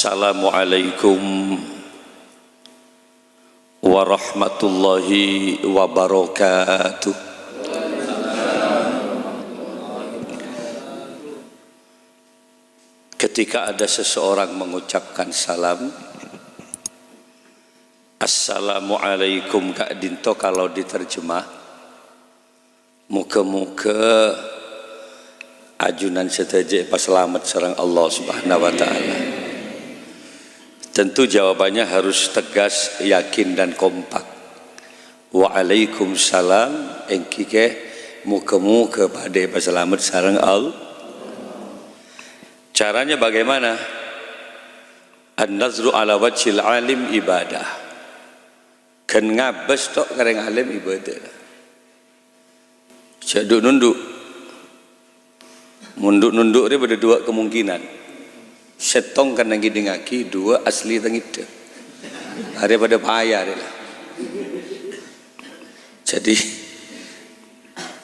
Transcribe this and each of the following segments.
Assalamualaikum warahmatullahi wabarakatuh. Ketika ada seseorang mengucapkan salam, Assalamualaikum Kak Dinto, kalau diterjemah, muka-muka ajunan setajik pas selamat sareng Allah Subhanahu wa taala. Tentu jawabannya harus tegas, yakin dan kompak. Waalaikumsalam engkike muka-muka pada pas selamat sareng Allah. Caranya bagaimana? An-nazru ala wajhil alim ibadah. Kan ngabes tok kareng alim ibadah. Jaduk nunduk. Munduk-nunduk dia ada dua kemungkinan. Setong kan lagi dengaki, dua asli tengit. Hari pada payah dia lah. Jadi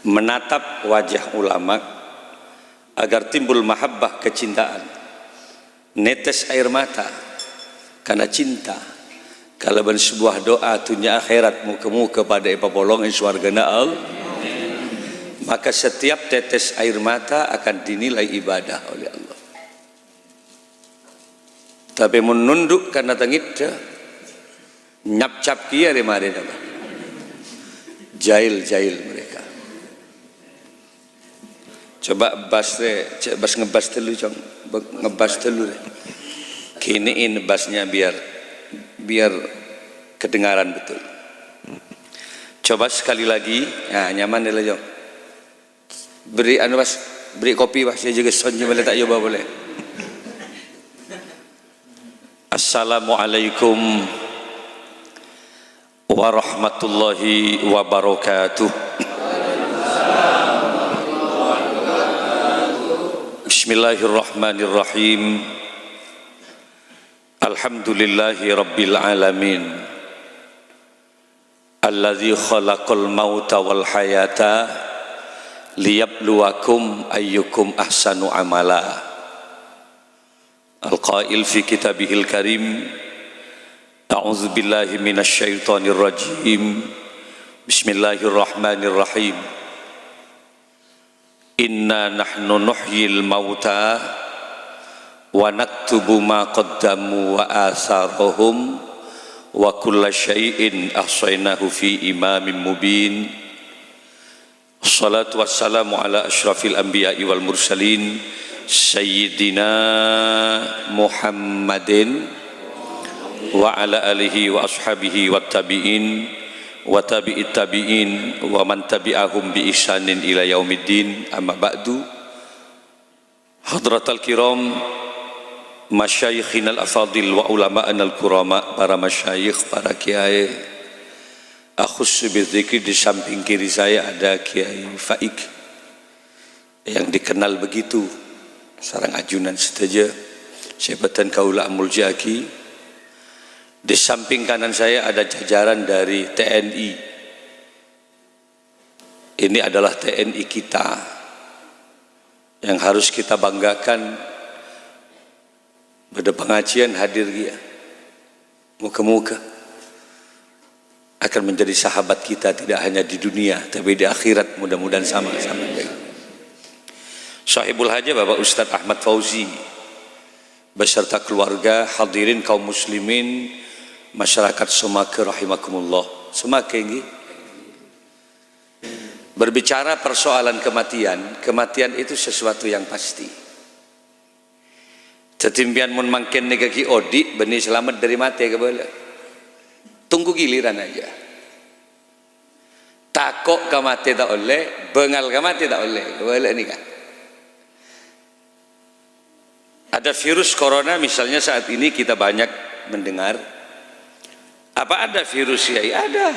menatap wajah ulama agar timbul mahabbah, kecintaan, netes air mata karena cinta. Kalau ben sebuah doa tunya akhirat muka-muka pada ipapolong swargana Allah, maka setiap tetes air mata akan dinilai ibadah oleh Allah. Tapi menunduk karena tengit nyap-cap kia remare apa? Jail mereka. Coba bas ngebas dulu, ngebas dulu deh. Kiniin basnya biar kedengaran betul. Coba sekali lagi, nah nyaman deh Jong. Beri bas, beri kopi bas, saya juga sonjo boleh tak coba boleh. Assalamualaikum warahmatullahi wabarakatuh. Bismillahirrahmanirrahim. Alhamdulillahi rabbil alamin. Alladzi khalaqal mauta wal hayata liyabluwakum ayyukum ahsanu amala. Al-qail fi kitabihil karim, a'udzu billahi minasy syaithanir rajim. Bismillahirrahmanirrahim. Inna nahnu nuhyil mauta wa naktubu ma qaddamu wa atharahum wa kulla syai'in ahsaynahu fi imamin mubin. Assalatu wassalamu ala asyrafil anbiya'i wal mursalin Sayyidina Muhammadin wa ala alihi wa ashabihi wa tabi'in wa tabi'it tabi'in wa man tabi'ahum bi ihsanin ila yaumiddin. Amma ba'du. Hadratal kiram, masyayikhinal afadil wa ulama'anal kurama, para masyayikh, para kiai. Akhussu bidzikri, di samping kiri saya ada Kiai Faik yang dikenal begitu sarang ajunan seteja Syebatan Kaula Amul Jaki. Di samping kanan saya ada jajaran dari TNI. Ini adalah TNI kita yang harus kita banggakan. Pada pengajian hadir dia, muka-muka akan menjadi sahabat kita, tidak hanya di dunia tapi di akhirat, mudah-mudahan sama-sama. Sahibul Hajah Bapak Ustadz Ahmad Fauzi beserta keluarga, hadirin kaum muslimin, masyarakat Somake rahimakumullah. Somake ini berbicara persoalan kematian itu sesuatu yang pasti. Tetimpian mun mangken negaki odi benih selamat dari mati ke boleh. Tunggu giliran aja. Takok ke mati tak oleh, bengal ke mati tak oleh. Boleh ni kan. Ada virus corona misalnya saat ini kita banyak mendengar. Apa ada virus ya? Ada.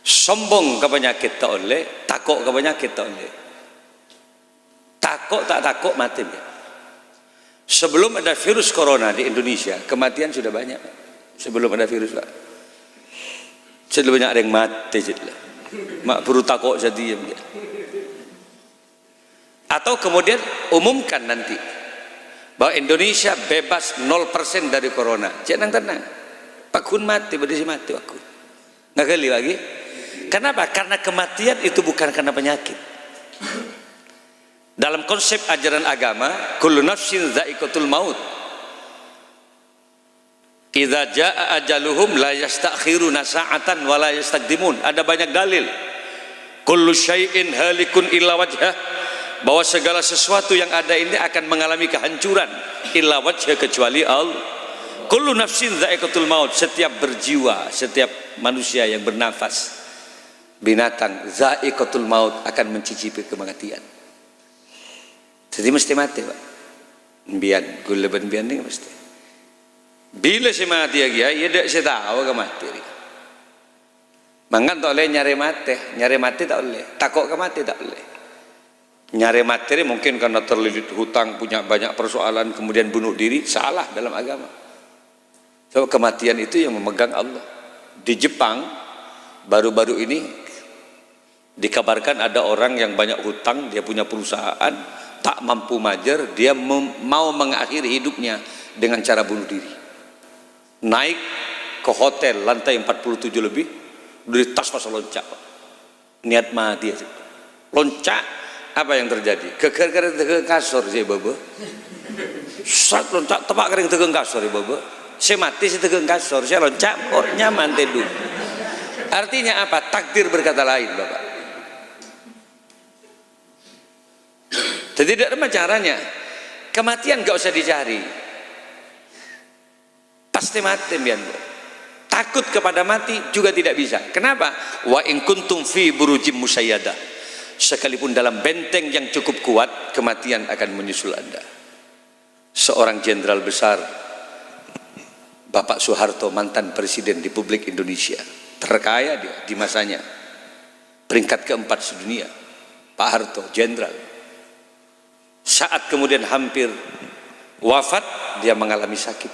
Sombong ke penyakit tak oleh, takok ke penyakit tak oleh. Takok tak takok mati. Sebelum ada virus corona di Indonesia, kematian sudah banyak. Sebelum ada virus Pak, sudah banyak ada yang mati. Mak perlu takok jadi. Atau kemudian umumkan nanti bahwa Indonesia bebas 0% dari corona. Jangan tenang. Pakun mati, berdisi mati aku. Nggak kali lagi. Kenapa? Karena kematian itu bukan karena penyakit. Dalam konsep ajaran agama, kullu nafsin dha'iqatul maut. Idza jaa ajaluhum la yastakhiruna sa'atan wa la yastaqdimun. Ada banyak dalil. Kullu syai'in halikun illa wajhah. Bahwa segala sesuatu yang ada ini akan mengalami kehancuran illa wajha, kecuali Allah. Kullu nafsin dha'iqatul maut. Setiap berjiwa, setiap manusia yang bernafas, binatang, dha'iqatul maut, akan mencicipi kematian. Jadi mesti mati, Pak. Bian, gula bian ini mesti. Bila si mati lagi ya, dia tidak tahu ke mati. Mangan tak boleh nyari mati tak boleh. Takut ke mati tak boleh. Nyari materi mungkin karena terlilit hutang, punya banyak persoalan, kemudian bunuh diri, salah dalam agama. So, kematian itu yang memegang Allah. Di Jepang baru-baru ini dikabarkan ada orang yang banyak hutang, dia punya perusahaan, tak mampu majer, dia mau mengakhiri hidupnya dengan cara bunuh diri. Naik ke hotel lantai 47 lebih, dari tas pas loncat, niat mati aja. Loncat. Apa yang terjadi? Keker-keker tegeng kasur sih bobo. Saat loncat tepak kering tegeng kasur ya bobo. Saya mati si tegeng kasur, saya loncat kok nyaman tidur. Artinya apa? Takdir berkata lain, Bapak. Jadi tidak ada caranya. Kematian gak usah dicari. Pasti mati bian. Takut kepada mati juga tidak bisa. Kenapa? Wa in kuntum fi burujim musayyadah. Sekalipun dalam benteng yang cukup kuat, kematian akan menyusul Anda. Seorang jenderal besar, Bapak Soeharto, mantan presiden Republik Indonesia, terkaya dia di masanya, peringkat keempat sedunia, Pak Harto, jenderal. Saat kemudian hampir wafat, dia mengalami sakit.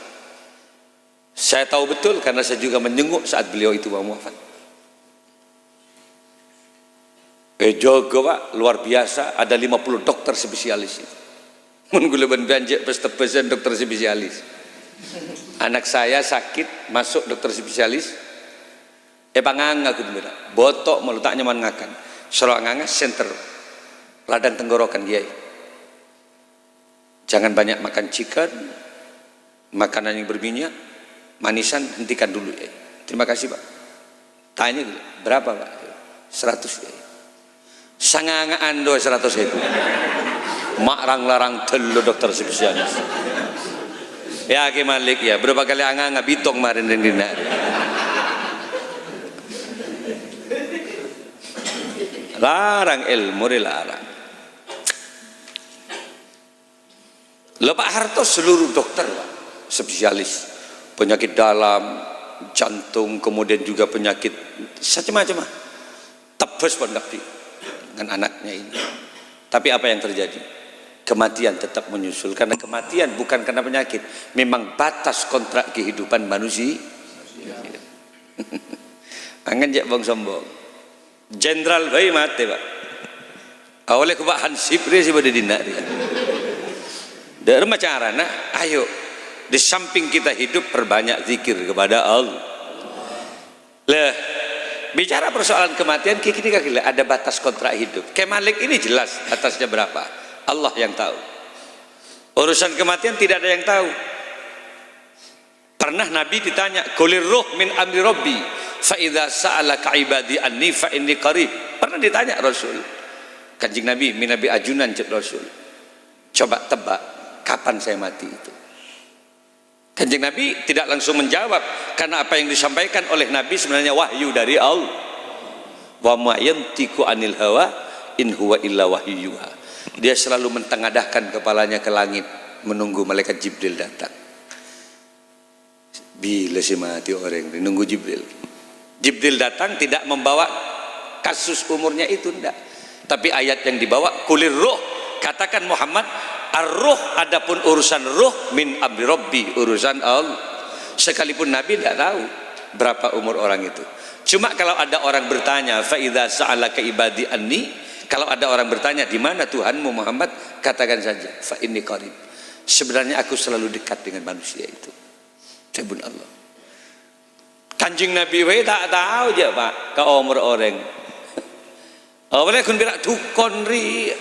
Saya tahu betul karena saya juga menjenguk saat beliau itu mau wafat. Jogo Pak, luar biasa, ada 50 dokter spesialis. Menggulaban banjir pesen dokter spesialis. Anak saya sakit, masuk dokter spesialis. Pangang aku bilang, botok malu tak nyaman ngakan. Selalu nganga center, ladang tenggorokan dia. Jangan banyak makan chicken, makanan yang berminyak, manisan hentikan dulu ya. Terima kasih Pak. Tanya berapa Pak? 100 ya. Sangangaan do 100 itu. Makrang larang telu dokter spesialis. Ya Ki Malik ya, berapa kali anga bitong marin dan dina. Larang ilmu dilarang. Lho Pak Harto seluruh dokter Pak, spesialis penyakit dalam, jantung, kemudian juga penyakit macam-macam. Tebus pun dengan anaknya ini. Tapi apa yang terjadi? Kematian tetap menyusul, karena kematian bukan karena penyakit, memang batas kontrak kehidupan manusia. Angan jak bang sombong. Jenderal bayi mati Pak. Awalnya ke Pak Hansip dia sih pada dina dia. Dari cara nah, ayo di samping kita hidup perbanyak zikir kepada Allah. Lah bicara persoalan kematian, kini ada batas kontrak hidup. Kemalik ini jelas batasnya berapa, Allah yang tahu. Urusan kematian tidak ada yang tahu. Pernah Nabi ditanya, "Qulir ruh min amri rabbi, fa idza sa'alaka ibadi anni fa inni qarib." Pernah ditanya Rasul. Kanjeng Nabi, minabi ajunan cek Rasul. Coba tebak kapan saya mati itu. Kanjeng Nabi tidak langsung menjawab, karena apa yang disampaikan oleh Nabi sebenarnya wahyu dari Allah. Wa ma yantiqu anil hawa in huwa illa wahyu yuha. Dia selalu mentengadahkan kepalanya ke langit menunggu malaikat Jibril datang. Bila si mati orang menunggu Jibril. Jibril datang tidak membawa kasus umurnya itu, tidak. Tapi ayat yang dibawa, kulir ruh, katakan Muhammad, ar-ruh, adapun urusan ruh min amri rabbi, urusan Allah. Sekalipun Nabi tidak tahu berapa umur orang itu. Cuma kalau ada orang bertanya, fa idza sa'alaka ibadi anni, kalau ada orang bertanya di mana Tuhanmu Muhammad, katakan saja fa inni qarib. Sebenarnya aku selalu dekat dengan manusia itu. Sabun Allah. Kanjeng Nabi wae tak tahu je Pak, ka umur orang. Awalnya kun birak tukon ri.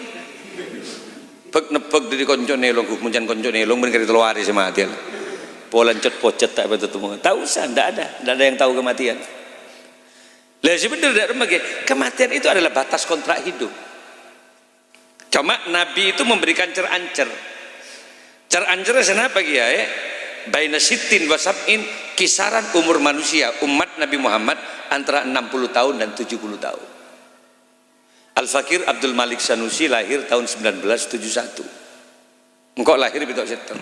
Pek nepek dari koncone long muncan koncone long ben kari telwari sematian. Polan cet pocet tak betul tu. Tak usah, tidak ada yang tahu kematian. Lah sebenarnya kematian itu adalah batas kontrak hidup. Cuma Nabi itu memberikan cer-ancer. Cer-ancer kenapa ya? Baina sittin wa sab'in, kisaran umur manusia umat Nabi Muhammad antara 60 tahun dan 70 tahun. Al-Fakir Abdul Malik Sanusi lahir tahun 1971. Engkau lahir betul setan.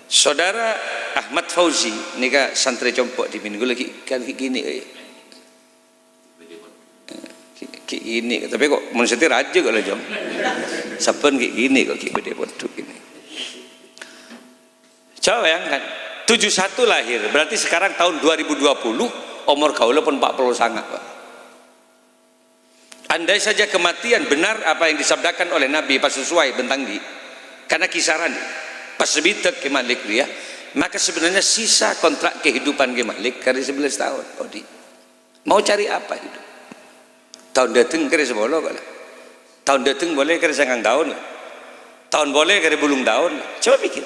Saudara Ahmad Fauzi nika santri compok di minggu lagi kan gini ini tapi kok menurut raja kok lah jom saben kayak gini kok beda bodoh ini. Coba bayangkan 71 lahir berarti sekarang tahun 2020 umur kaula pun 40 sangat Pak. Andai saja kematian benar apa yang disabdakan oleh Nabi pas sesuai bentang di karena kisaran pas sebitek ke Malik dia maka sebenarnya sisa kontrak kehidupan ke Malik kali 11 tahun Odi. Mau cari apa hidup tahun datang kira 10 kala tahun datang boleh kira 9 tahun tahun boleh kira bulung tahun coba pikir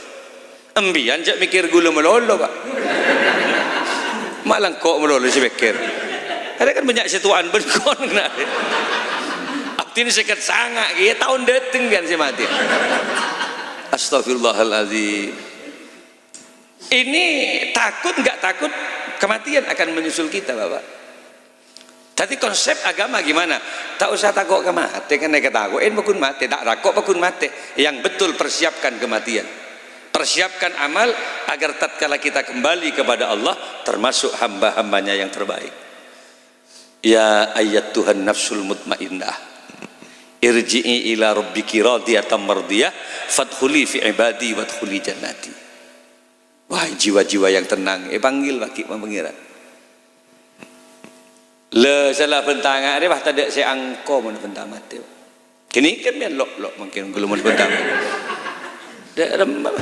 ambian jak mikir gula melolo Pak malang kok melolo si pikir ada kan banyak situan berkon kena abdi ini sekat sangat ya tahun datang biar si mati. Astagfirullahaladzim. Ini takut nggak takut kematian akan menyusul kita Bapak. Jadi konsep agama gimana? Tak usah takut kematian kan mereka takut bakun mati tak takut bakun mati yang betul persiapkan kematian persiapkan amal agar tatkala kita kembali kepada Allah termasuk hamba-hambanya yang terbaik. Ya ayat Tuhan nafsul mutmainnah irji'i ila rabbiki radiyatan mardiyah fadkhuli fi ibadi wadkhuli jannati. Wahai jiwa-jiwa yang tenang panggil bagi pengiran le salah bentangan dia bah tak ada saya angko mun bentam mati kini kan biar lok mungkin belum mun bentam dak remah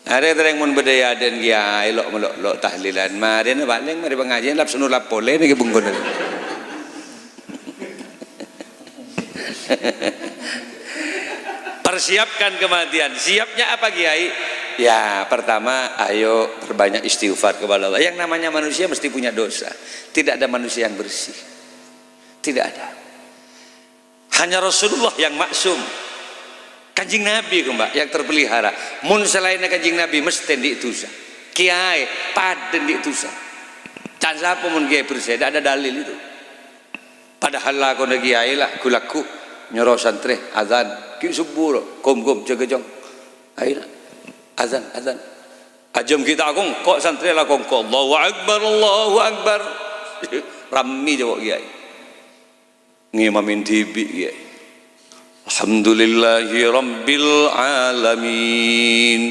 ada terang mun bedaya dan kiai lok tahlilan mari na baling mari pengajian lap sunu lap pole ni bungkun persiapkan kematian. Siapnya apa Kiai? Ya pertama ayo perbanyak istighfar kepada Allah. Yang namanya manusia mesti punya dosa. Tidak ada manusia yang bersih, tidak ada. Hanya Rasulullah yang maksum. Kanjeng Nabi Mbak yang terpelihara. Mun selain kanjeng Nabi mesti di dosa. Kiai paden di dosa. Can siapa mun kiai bersih? Tidak ada dalil itu. Padahal lah kono kiai lah kulaku nyoro santri azan ki subuh kom jaga jong ayo azan ajam kita akong kok santri lah kong Allahu akbar rammi jawab kiai ngimamin tibi kiai alhamdulillahi rabbil alamin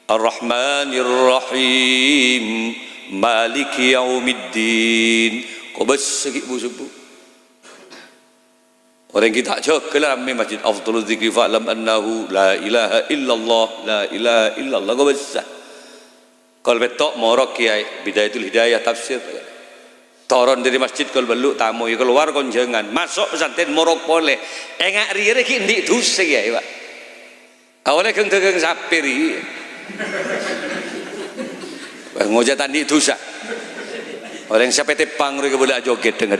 arrahmanir rahim maliki yaumiddin kok besek subuh orang kita jaga ramai masjid afdalul dzikri fa'lam annahu la ilaha illallah kau besar kalau betok morok kiai bidayatul hidayah tafsir toron dari masjid kalau beluk tamu keluar konjangan masuk pesantren morok boleh engak rire ki ndik dosa kiai Pak awalnya keng sapiri ngojatan ndik dosa orang siapa tepang mereka boleh joget dengan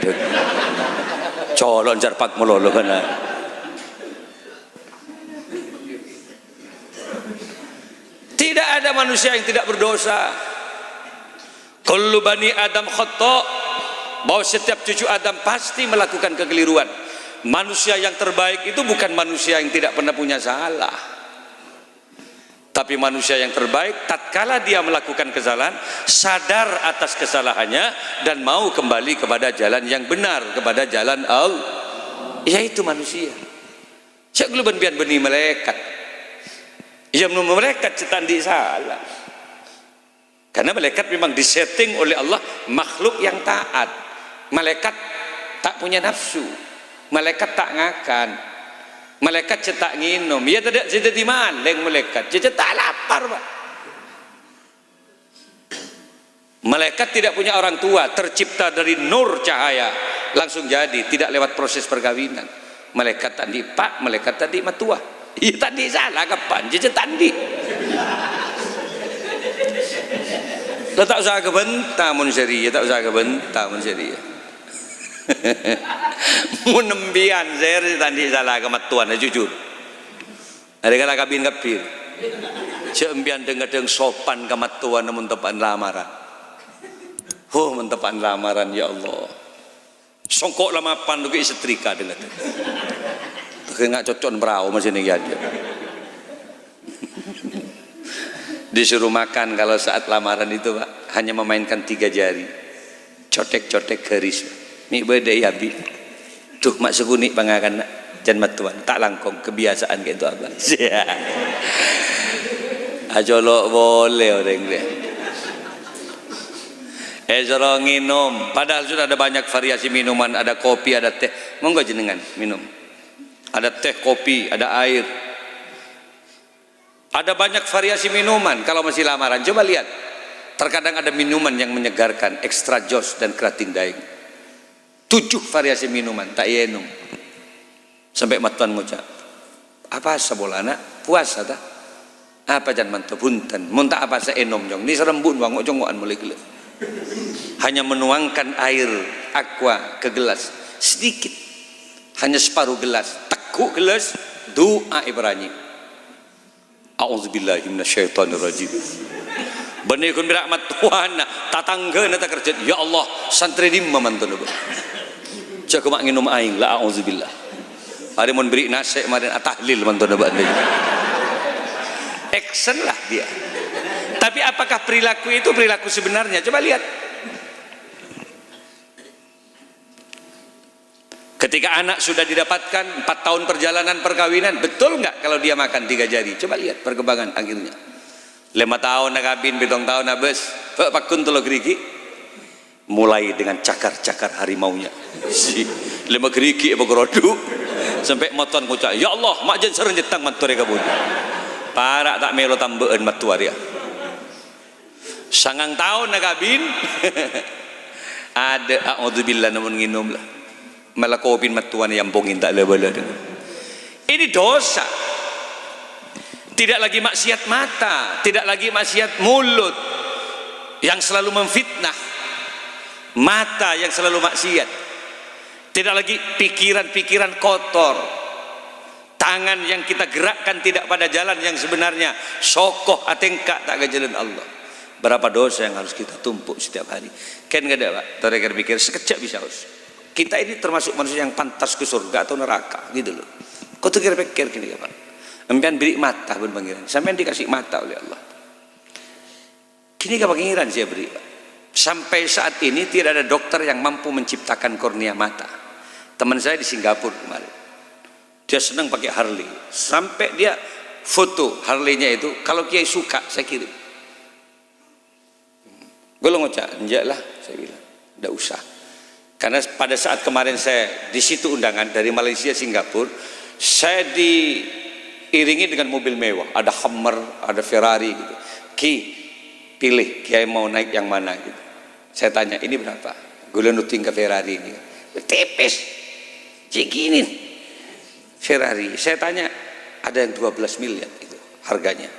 colon jarpak melolo kana tidak ada manusia yang tidak berdosa kullu bani adam khata bahwa setiap cucu Adam pasti melakukan kekeliruan. Manusia yang terbaik itu bukan manusia yang tidak pernah punya salah, tapi manusia yang terbaik tatkala dia melakukan kesalahan sadar atas kesalahannya dan mau kembali kepada jalan yang benar, kepada jalan Allah, yaitu manusia. Saya belum bian benih malaikat, ia menurut malaikat cetandi salah, karena malaikat memang disetting oleh Allah makhluk yang taat. Malaikat tak punya nafsu, malaikat tak ngakan, Malaikat cetak nginum, ya tidak jadi maling malaikat, cetak lapar Pak. Malaikat tidak punya orang tua, tercipta dari nur cahaya, langsung jadi, tidak lewat proses perkawinan. Malaikat tadi Pak, malaikat tadi matua. Iya tadi salah kapan? Jadi tadi. Lo tak usah kebentar mun seri, tak usah kebentar mun seri. Mun nembian seri tadi salah kematuan jujur. Ada kala kabin kapir. Cembian dengar sopan kematuan namun tepan lamaran. Oh mentepan lamaran ya Allah. Songkok lamapan tuh setrika dengan itu. Nggak cocok berau masih nih aja. Disuruh makan kalau saat lamaran itu Pak, hanya memainkan 3 jari, cotek-cotek garis. Nih beda ya bi. Tuh mak sekuni pangakan jangan matuan, tak langkong kebiasaan kayak itu apa? Ajolok boleh orang dia. Jorong minum, padahal sudah ada banyak variasi minuman, ada kopi, ada teh. Monggo jenengan minum. Ada teh, kopi, ada air. Ada banyak variasi minuman kalau masih lamaran. Coba lihat. Terkadang ada minuman yang menyegarkan, extra jos dan keratin daing. 7 variasi minuman, tak yenum. Sampai matuan ngucap. Apa sabolana? Puasa tak? Apa jangan mantu punten? Muntah apa sa enom jong? Ni serembun wang jongoan mulai gelap. Hanya menuangkan air aqua ke gelas sedikit, hanya separuh gelas, tekuk gelas, doa Ibrani. A'udzubillahi minasyaitonirrajim. Benikun birahmat Tuhan, tatangga nata kerja. Ya Allah, santri di mamantun. Jaga mak nginum aing la a'udzubillah. Hari mun beri nasi kemarin atahlil mantun abad. Action lah dia. Tapi apakah perilaku itu perilaku sebenarnya? Coba lihat. Ketika anak sudah didapatkan 4 tahun perjalanan perkawinan, betul nggak kalau dia makan 3 jari? Coba lihat perkembangan akhirnya. 5 tahun nak kabin, 7 tahun habis. Pakun tolo geriki. Mulai dengan cakar-cakar harimaunya. Si 5 geriki apa gerodu sampai moton ngucap, ya Allah, mak jen sering jetang mantore kabun. Parak tak melo tambeun matuar ya. 9 tahun nak kabin. Ada a'udzubillah namun nginum lah. Malah kopin matuan yang bongin tak lebala dengan. Ini dosa. Tidak lagi maksiat mata, tidak lagi maksiat mulut yang selalu memfitnah, mata yang selalu maksiat. Tidak lagi pikiran-pikiran kotor, tangan yang kita gerakkan tidak pada jalan yang sebenarnya, sokoh atengkak tak ke jalan Allah. Berapa dosa yang harus kita tumpuk setiap hari. Kan gak ada Pak, terikir pikir sekejap bisa harus. Kita ini termasuk manusia yang pantas ke surga atau neraka gitu loh. Kau pikir gini ya Pak, empian beri mata berpanggilan, sampai dikasih mata oleh Allah. Kini gak pangiran saya beri Pak. Sampai saat ini tidak ada dokter yang mampu menciptakan kornea mata. Teman saya di Singapura kemarin, dia senang pakai Harley, sampai dia foto Harley-nya itu, kalau Kiai suka saya kirim. Gue lo ngocak, enggak lah, saya bilang, enggak usah. Karena pada saat kemarin saya di situ undangan dari Malaysia, Singapura, saya diiringi dengan mobil mewah, ada Hummer, ada Ferrari gitu. Ki, pilih, Kiai mau naik yang mana gitu. Saya tanya, ini berapa? Gue nuting ke Ferrari ini. Tipis, segini Ferrari. Saya tanya, ada yang 12 miliar itu harganya.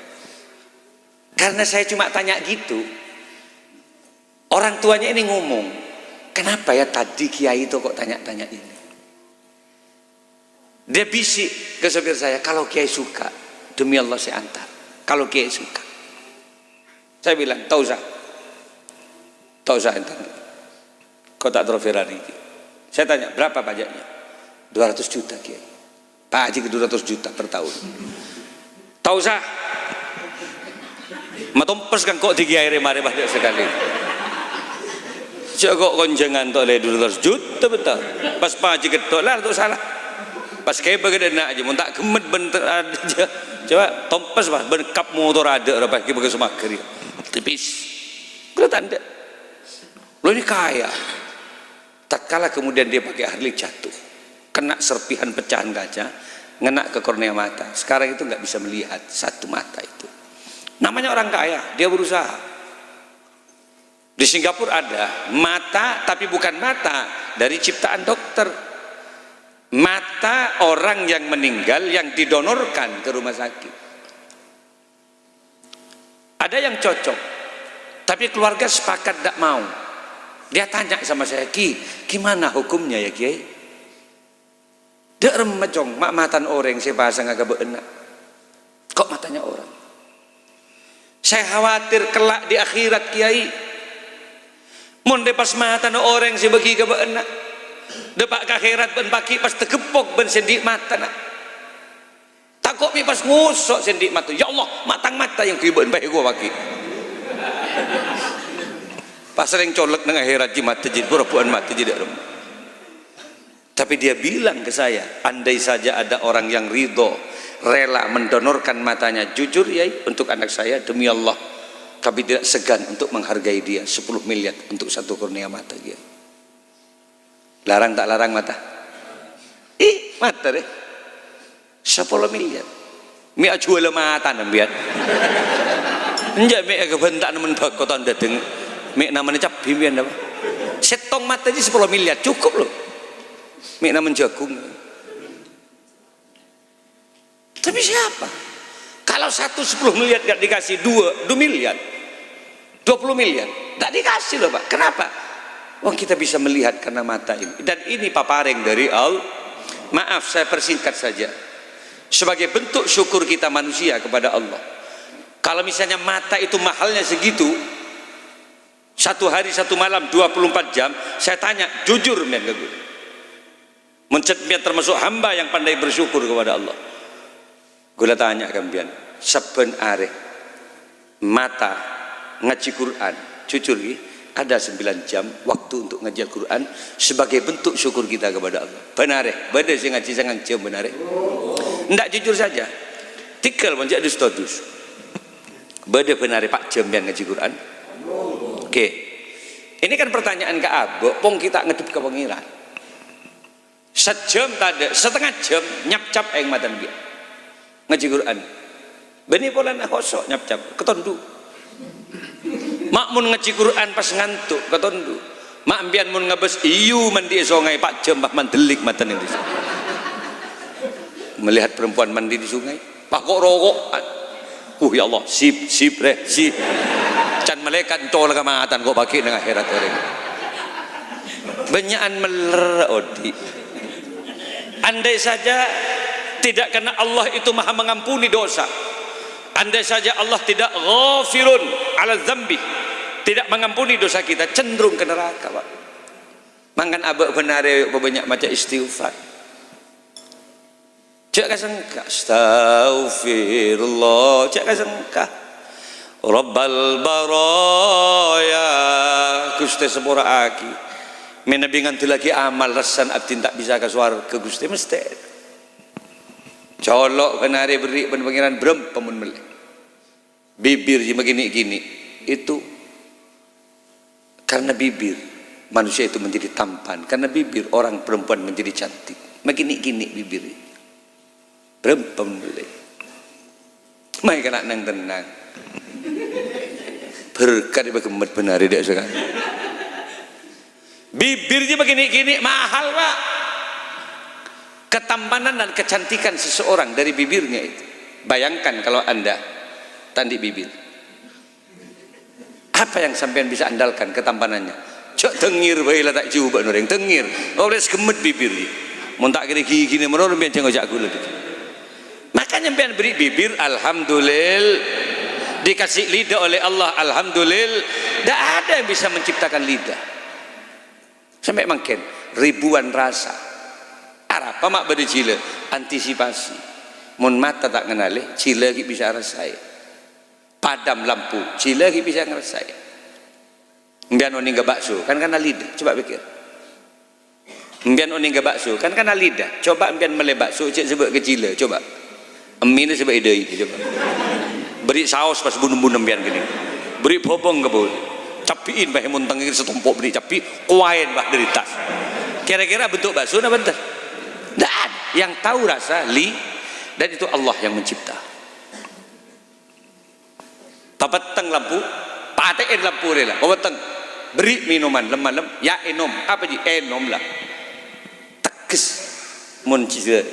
Karena saya cuma tanya gitu, orang tuanya ini ngomong, kenapa ya tadi Kiai itu kok tanya-tanya ini? Dia bisik ke sopir saya, kalau Kiai suka, demi Allah saya antar. Kalau Kiai suka. Saya bilang, tak usah antar. Kau tak taruh Ferrari. Saya tanya, berapa pajaknya? 200 juta Kiai. Pak Haji ke 200 juta per tahun. Tak usah. Matompes kan kok di Kiai remare banyak sekali. Kok konjangan tuh oleh 200 juta betul. Pas Pak Haji ketok lah itu salah. Pas kayak begitu nak aja, tak gemet bentar aja. Coba tompes Pak, berkap motor ada apa kita pakai semua kiri. Tipis. Kalau tanda. Lo ini kaya. Tak kalah kemudian dia pakai Harley jatuh, kena serpihan pecahan kaca, ngena ke kornea mata. Sekarang itu nggak bisa melihat satu mata itu. Namanya orang kaya, dia berusaha. Di Singapura ada mata, tapi bukan mata dari ciptaan dokter. Mata orang yang meninggal yang didonorkan ke rumah sakit. Ada yang cocok, tapi keluarga sepakat tidak mau. Dia tanya sama saya, Ki, gimana hukumnya ya Kiai? Dia remejong, mak matan orang saya bahasa nggak benak. Kok matanya orang? Saya khawatir kelak di akhirat Kiai. Mun pas matan orang saya bagi ke benak. Depak ke akhirat ben paki pas tegepok ben sendik mata nak. Takut mi pas ngusok sendik mata. Ya Allah, matang mata yang kiben bae gua paki. Pas sering colek nang akhirat ji mata jadi pura-puran mata jadi rem. Tapi dia bilang ke saya, andai saja ada orang yang ridho, rela mendonorkan matanya, jujur ya untuk anak saya demi Allah, kami tidak segan untuk menghargai dia 10 miliar untuk satu kornea mata dia. Larang tak larang mata? Mata deh 10 miliar. Mi jual mata nambian. Enjak mi kebentak nemen bakotan dadeng. Mi namanya cap bimian apa? Setong mata aja 10 miliar cukup loh. Mi namen jagung. Tapi siapa? Kalau 10 miliar gak dikasih 2 miliar 20 miliar gak dikasih loh Pak. Kenapa? Wong kita bisa melihat karena mata ini. Dan ini paparing dari Allah. Maaf saya persingkat saja. Sebagai bentuk syukur kita manusia kepada Allah. Kalau misalnya mata itu mahalnya segitu, satu hari satu malam 24 jam, saya tanya jujur men ke gue. Mencet biar termasuk hamba yang pandai bersyukur kepada Allah. Gue tanya kampian, saben are mata ngaji Quran, jujur ada 9 jam waktu untuk ngaji Al-Quran sebagai bentuk syukur kita kepada Allah. Benar beda sih ngaji sangat jam benar. Ndak jujur saja. Tikal menjadi status. Beda benar Pak jam yang ngaji Quran. Oke. Ini kan pertanyaan ke Abok, pong kita ngedep ke pengiran. Sejam tadi, setengah jam nyap-cap yang matan dia. Ngaji Quran. Beni pola nak kosok nyap-cap ketondu. Mak mun ngaji Quran pas ngantuk ketondu. Mak ambian mun ngebes iyu mandi sungai Pak jam bah mandelik matan ini. Melihat perempuan mandi di sungai, Pak kok rokok. Ya Allah, sip re, sip. Can malaikat tol kamatan kok pakai nang akhirat orang. Banyakan melerodi. Andai saja tidak karena Allah itu maha mengampuni dosa, andai saja Allah tidak ghafirun ala dzambi, tidak mengampuni dosa kita, cenderung ke neraka Pak. Mangkan abak benar banyak macam istighfar. Cak kasengka astaghfirullah, cak kasengka Rabbal baraya Gusti sepura aki menabi nganti lagi amal rasan abdin tak bisa ke swarga Gusti mesti colok kenari beri pengiran brem pemun meleh bibir je begini-gini itu karena bibir manusia itu menjadi tampan, karena bibir orang perempuan menjadi cantik, begini-gini bibir brem pemun meleh mai kena nang tenang berkat bagaimana benar dia sekarang bibirnya begini-gini mahal Pak. Ketampanan dan kecantikan seseorang dari bibirnya itu. Bayangkan kalau Anda tanduk bibir, apa yang sampean bisa andalkan ketampanannya? Cok tengir baiklah tak coba orang tengir oleh segemet bibir mun tak kira gini menurut biar jangan ojak gula makanya sampean beri bibir alhamdulillah, dikasih lidah oleh Allah alhamdulillah. Tidak ada yang bisa menciptakan lidah sampai makin ribuan rasa apa mak bade cile antisipasi mun mata tak kenali cile lagi bisa rasai, padam lampu cile lagi bisa ngerasai. Mbian oni nggak bakso kan karena lidah, coba pikir. Mbian oni nggak bakso kan karena lidah, coba mbian mele bakso cek sebab kecil coba emine sebab ide ini coba beri saus pas bunuh-bunuh mbian gini, beri bobong kebul capiin bah mun tengir setumpuk beri capi kuain bah dari tas. Kira-kira bentuk bakso apa bentar? Nggak ada yang tahu rasa dan itu Allah yang mencipta. Papatang lampu, patein lampu rela. Papatang beri minuman lem-lem, ya enom. Apa ji? Enom lah. Tekes mun cizir.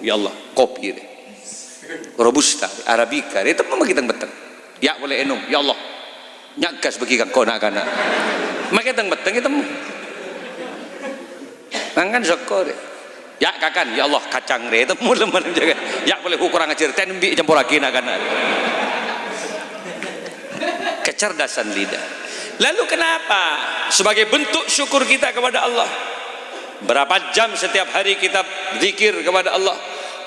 Ya Allah, kopi re. Robusta, arabica, itu memang kita beteng. Ya boleh enom, ya Allah. Nyagas bagi kang kona-kana. Maka teng beteng itu. Mangan zakor. Ya kakan, ya Allah kacang re itu lem-lem jaga. Ya boleh kurang ajar tenbi campur lagi nak-kana. Kecerdasan lidah. Lalu kenapa? Sebagai bentuk syukur kita kepada Allah. Berapa jam setiap hari kita zikir kepada Allah?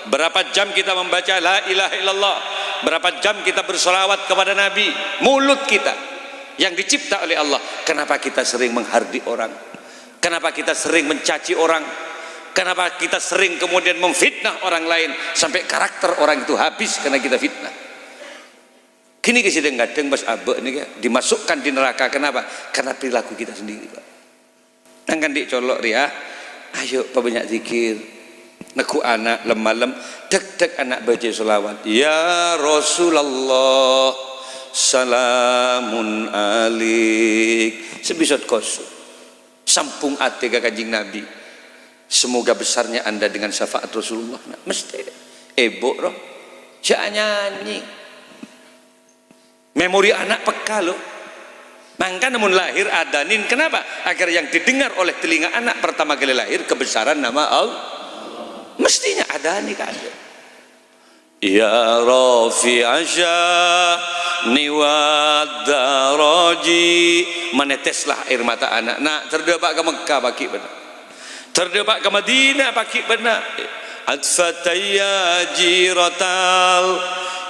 Berapa jam kita membaca la ilaha illallah? Berapa jam kita bersolawat kepada Nabi? Mulut kita yang dicipta oleh Allah. Kenapa kita sering menghardi orang? Kenapa kita sering mencaci orang? Kenapa kita sering kemudian memfitnah orang lain sampai karakter orang itu habis karena kita fitnah? Kini kesidang gadeng bas abe ini dimasukkan di neraka. Kenapa? Karena perilaku kita sendiri, Pak. Nangkan dik colok ria, ayo banyak zikir, neku anak lem-lem, dek anak baca selawat. Ya Rasulullah, salamun alik. Sebisot kosu, sampung ate ke kanjing Nabi. Semoga besarnya anda dengan syafaat Rasulullah. Nah, mesti ebok roh, jangan nyanyi. Memori anak peka loh. Maka namun lahir adanin. Kenapa? Agar yang didengar oleh telinga anak pertama kali lahir kebesaran nama Allah. Mestinya adani kan. Ya Rafi Asya Niwadaraji. Meneteslah air mata anak. Nak terdepak ke Mekah baki benar. Terdepak ke Madinah baki benar. Atfataya jiratal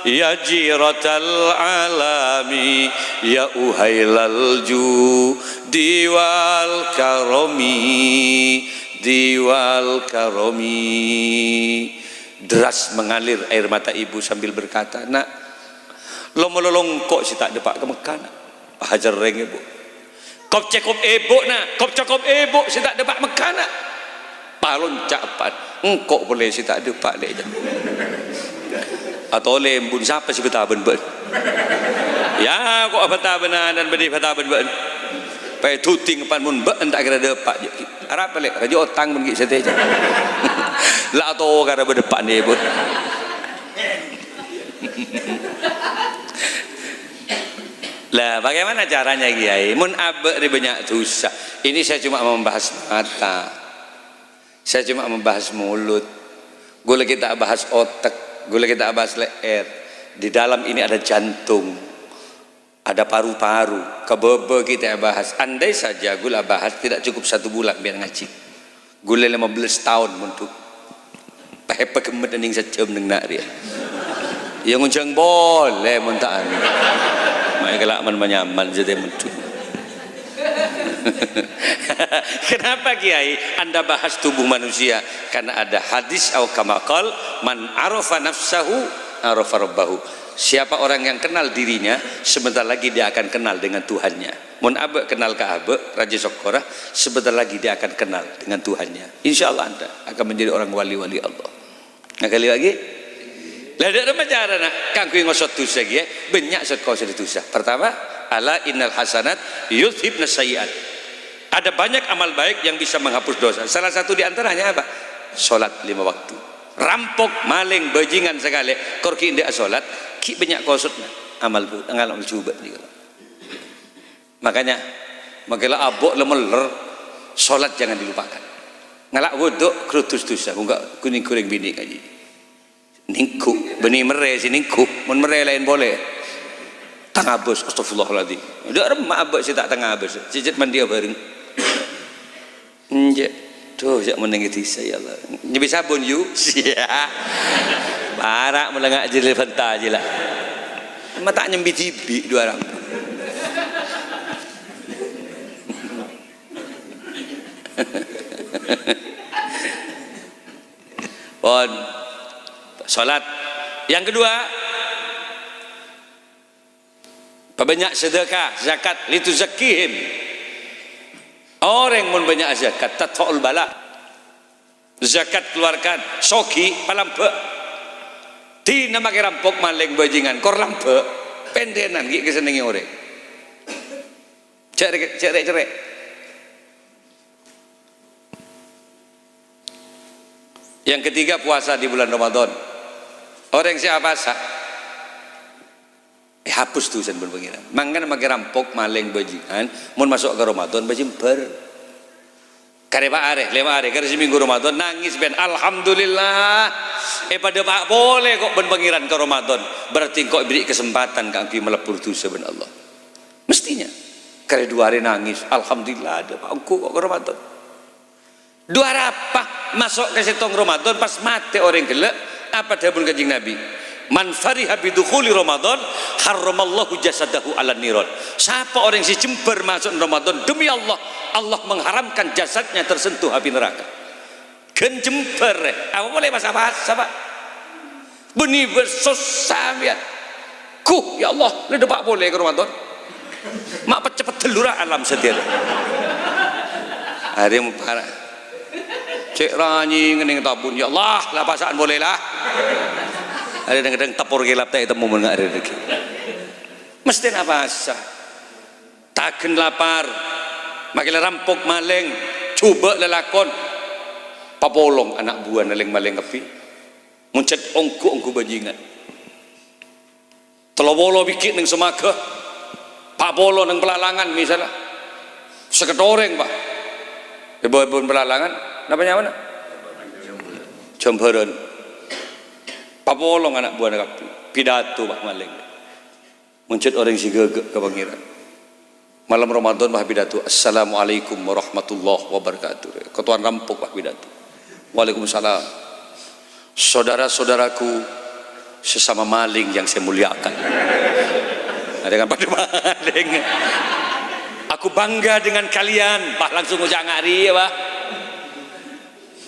ya jiratal alami ya uhailal ju diwal karomi diwal karomi. Deras mengalir air mata ibu sambil berkata, nak lo melolong kok si tak depak ke Mekah nak hajar reng ibu kop cekop ibu nak kop cekop ibu si tak depak Mekah nak palon capat engkau boleh si tak depak leh atau lembun siapa si betaben ben ya kok betabenan dan bedi betaben ben pai tuting pan mun ben tak kira depak arap balik raja otang mun gi sete la atau kira berdepak ni pun lah bagaimana caranya Kiai mun abe di banyak dosa. Ini saya cuma membahas mata, saya cuma membahas mulut, gula kita bahas otak, gula kita bahas leher. Di dalam ini ada jantung, ada paru-paru, kebebe kita bahas. Andai saja gula bahas tidak cukup 1 bulan biar ngaji, gula 15 tahun untuk pakai kemet ning sejam neng nak dia yang uncang boleh muntaan mai kelak man menyaman jadi mentu. Kenapa Kiai Anda bahas tubuh manusia? Karena ada hadis au kamakal man arafa nafsahu arafa rabbahu. Siapa orang yang kenal dirinya, sebentar lagi dia akan kenal dengan Tuhannya. Mun abe kenal ke abe Raja Sokora, sebentar lagi dia akan kenal dengan Tuhannya. Insya Allah Anda akan menjadi orang wali-wali Allah. Nah kali lagi lah ada cara nak kangku ngosot dosa ya banyak sot kau sedih dosa. Pertama, ala innal hasanat yudhibna sayyiat. Ada banyak amal baik yang bisa menghapus dosa. Salah satu di antaranya apa? Salat 5 waktu. Rampok, maling, bajingan segala. Korki indah salat, ki banyak kosotna amal bu, amal coba juga. Makanya abok lemeler, salat jangan dilupakan. Ngalak wuduk kerutus dosa, enggak kuning-kuning bini kaji. Ningku, benih mere si ningku, mun mere lain boleh. Tangabus, astagfirullahaladzim. Udah remah abek si tak tangabus, cicit mandi bareng. Nje, tuh jak menengiti saya Allah. Nyebi sabun you, sia. Barak melengak jelil fanta aja lah. Mata nyembi tibi 2 orang. Pon salat. Yang kedua, banyak sedekah, zakat, lituzakihim. Orang mun banyak zakat, tatfaul bala. Zakat keluarkan, soki palampe. Di nama rampok maling bajingan kor lampe pendenan gitu kesenengi ore. Cerek. Yang ketiga puasa di bulan Ramadan. Orang yang siapa sah? Hapus tuh sen pengiran. Mangkan nama rampok maling bajingan mau masuk ke Ramadan bajimper. Kareba are, karena seminggu Ramadan nangis ben alhamdulillah. Pada pak boleh kok ben pengiran ke Ramadan. Berarti kok beri kesempatan kaki melepur tu seben Allah. Mestinya. Karena 2 hari nangis, alhamdulillah ada pak kok ke Ramadan. 2 hari apa? Masuk ke setong Ramadan pas mati orang gelak. Apa dapun kanjeng Nabi? Man fariha bidukhuli Ramadan harramallahu jasadahu ala niron. Siapa orang si jember masuk Ramadan demi Allah, Allah mengharamkan jasadnya tersentuh api neraka. Gen jember apa boleh bahasa Pak? Beni bersosamian ya Allah le pak boleh ke Ramadan mak cepet telura alam setir hari parah cek ranyi ngening tabun ya Allah lah pasaan boleh lah. Ada kadang tapur gelap tak temu enggak ada lagi. Mesti apa sah? Taken lapar, makin rampok maling, coba lelakon, papolong anak buah naling maling kepi, muncet ongku bajingan. Telobolo bikin neng semaga, papolo neng pelalangan misalnya, seketoreng pak, ibu-ibu pelalangan, namanya mana? Jemberan. Papolong anak buah nak pidato pak maling muncul orang si gegek ke pangeran malam Ramadan bah pidato assalamualaikum warahmatullahi wabarakatuh ketuan rampok bah pidato waalaikumsalam saudara-saudaraku sesama maling yang saya muliakan ada kan pada maling aku bangga dengan kalian bah langsung ucap ngari ya bah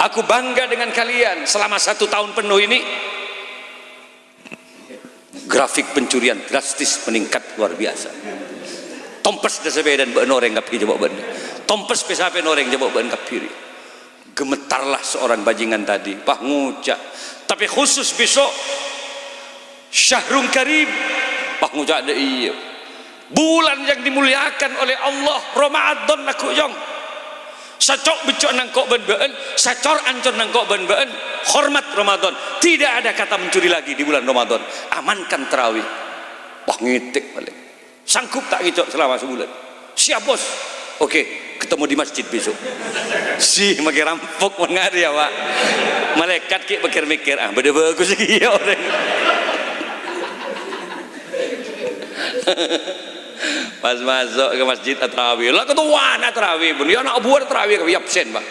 aku bangga dengan kalian selama 1 tahun penuh ini. Grafik pencurian drastis meningkat luar biasa. Tompes desa bedan ben orang kapi jebok ben. Tompes pesape orang jebok ben kapiri. Gemetarlah seorang bajingan tadi, pak ngucak. Tapi khusus besok Syahrul Karim, pak ngucak ada iya. Bulan yang dimuliakan oleh Allah, Ramadan laku jong. Sacok becok nangkok ben-ben, sacor ancor nangkok ben-ben, hormat Ramadan. Tidak ada kata mencuri lagi di bulan Ramadan. Amankan terawih. Wah ngitik balik. Sanggup tak ngicok selama sebulan? Siap bos. Oke, ketemu di masjid besok. Si makin rampok mengari ya pak. Malaikat ki mikir-mikir, beda bagus lagi ya orang. Pas masuk ke masjid tarawih lah ketuaan tarawih pun ya nak buat tarawih ke absen pak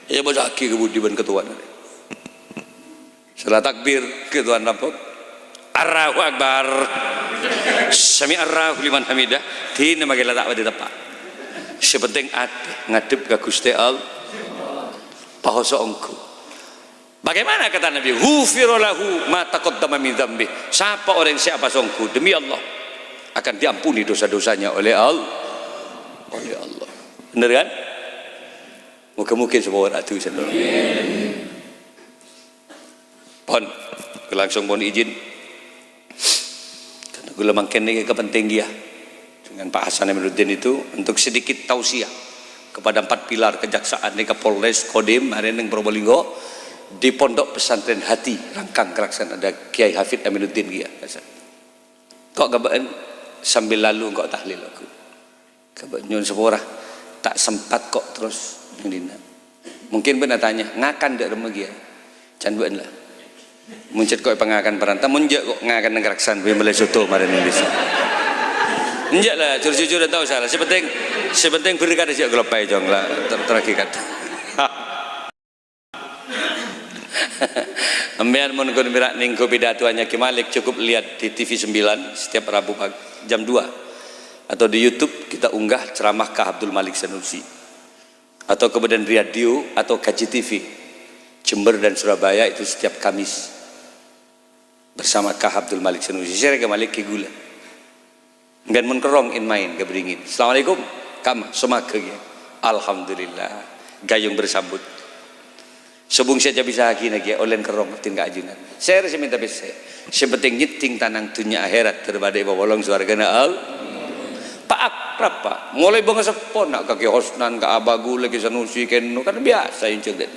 ya baca aki kebudi ban ketuaan setelah takbir ketuaan rampok Allahu Akbar sami Allahu liman hamidah di nama kita tak pada tepat sepenting ada ngadep ke Gusti Allah pahoso ongku. Bagaimana kata Nabi ghufira lahu ma taqaddama min dzambi. Siapa orang siapa songku demi Allah akan diampuni dosa-dosanya oleh Allah. Benar kan? Mungkin semua orang itu sendiri. Pon, langsung pon izin. Karena gue lemangkan ini kepenting dia dengan Pak Hasan Amiruddin itu untuk sedikit tausiah kepada 4 pilar kejaksaan, Kapolres, Kodim, hari ini Probolinggo di Pondok Pesantren Hati, Langkang Kelaksan ada Kiai Hafid Amiruddin dia. Kok gabaan sambil lalu kok tahlil aku kebanyakan seorang tak sempat kok terus dina mungkin benar tanya ngakan dek remegi ya can ben lah muncul kok pengakan perantau munjak kok ngakan ngeraksan beli soto kemarin ini bisa enjak lah jujur dan tahu salah sepenting berkat aja gelepai jong lah terakikat ambian mun kun mirak ning pidato hanya Ki Malik cukup lihat di TV 9 setiap Rabu pagi jam 2 atau di YouTube kita unggah ceramah Kah Abdul Malik Sanusi atau kemudian radio atau KJTV Jember dan Surabaya itu setiap Kamis bersama Kah Abdul Malik Sanusi saya ke Malik ke gula ngan mun kerong in main ke beringin assalamualaikum kam semaka ya alhamdulillah gayung bersambut Sebung saya bisa lagi lagi olen kerong tinggal ajunan. Saya rasa minta bese. Sepenting nyeting tanang dunia akhirat daripada bawalong suargana al. Pak akrab pak. Mulai bangsa sepon nak kaki hosnan ke abagu lagi sanusi kenu kan biasa yang cerdas.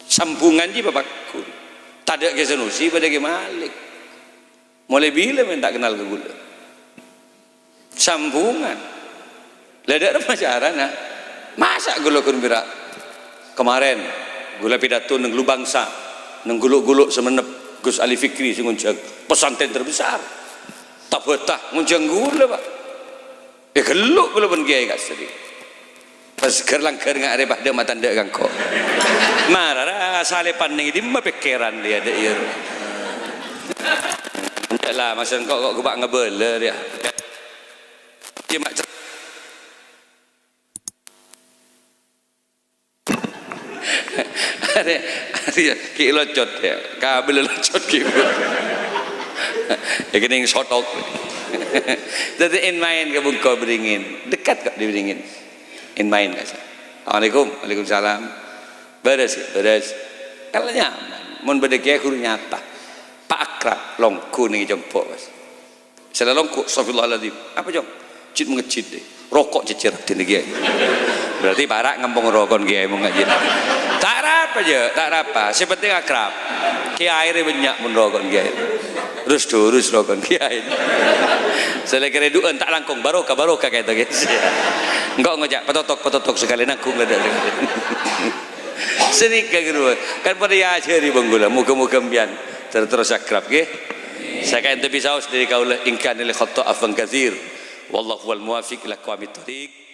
Sambungan je bapakku. Tak ada ke sanusi pada ke malik. Mulai bila minta kenal ke gula. Sambungan. Ledak ada pacaran nah. Masa gula kun berak. Kemarin gula pidato neng lu bangsa neng guluk-guluk semenep Gus Ali Fikri sengunjang pesantren terbesar tak betah ngunjang gula pak geluk gula pun kiai kat sini pas gerlang-ger ngak ada pada mata ndak kangko marah salepan ning di mepekeran dia ada iya lah masa kok gebak ngebele dia mak ada ki locot ya kabel locot gitu ya kena sotok jadi in main ke bungko beringin dekat kok di beringin in main gak sih Assalamualaikum Waalaikumsalam beres kalau nyaman mun bedeke guru nyata pak akrab longku nih jempol saya longku astagfirullahaladzim apa jong cit mengecit deh rokok cecer di negeri berarti barak ngempong rokok kiai mau ngaji tak apa aja tak apa sepenting akrab kiai airnya banyak mun rokok kiai terus rokok kiai saya kira duan tak langkung barokah kayak itu guys enggak ngejak petotok sekali nangkung ada sedikit kedua kan pada ya aja di banggula muka-muka mbian terus akrab ke saya kan itu bisa dari kaulah ingkan li khata afan kathir wallahu wal muwafiq ila aqwamit thoriq.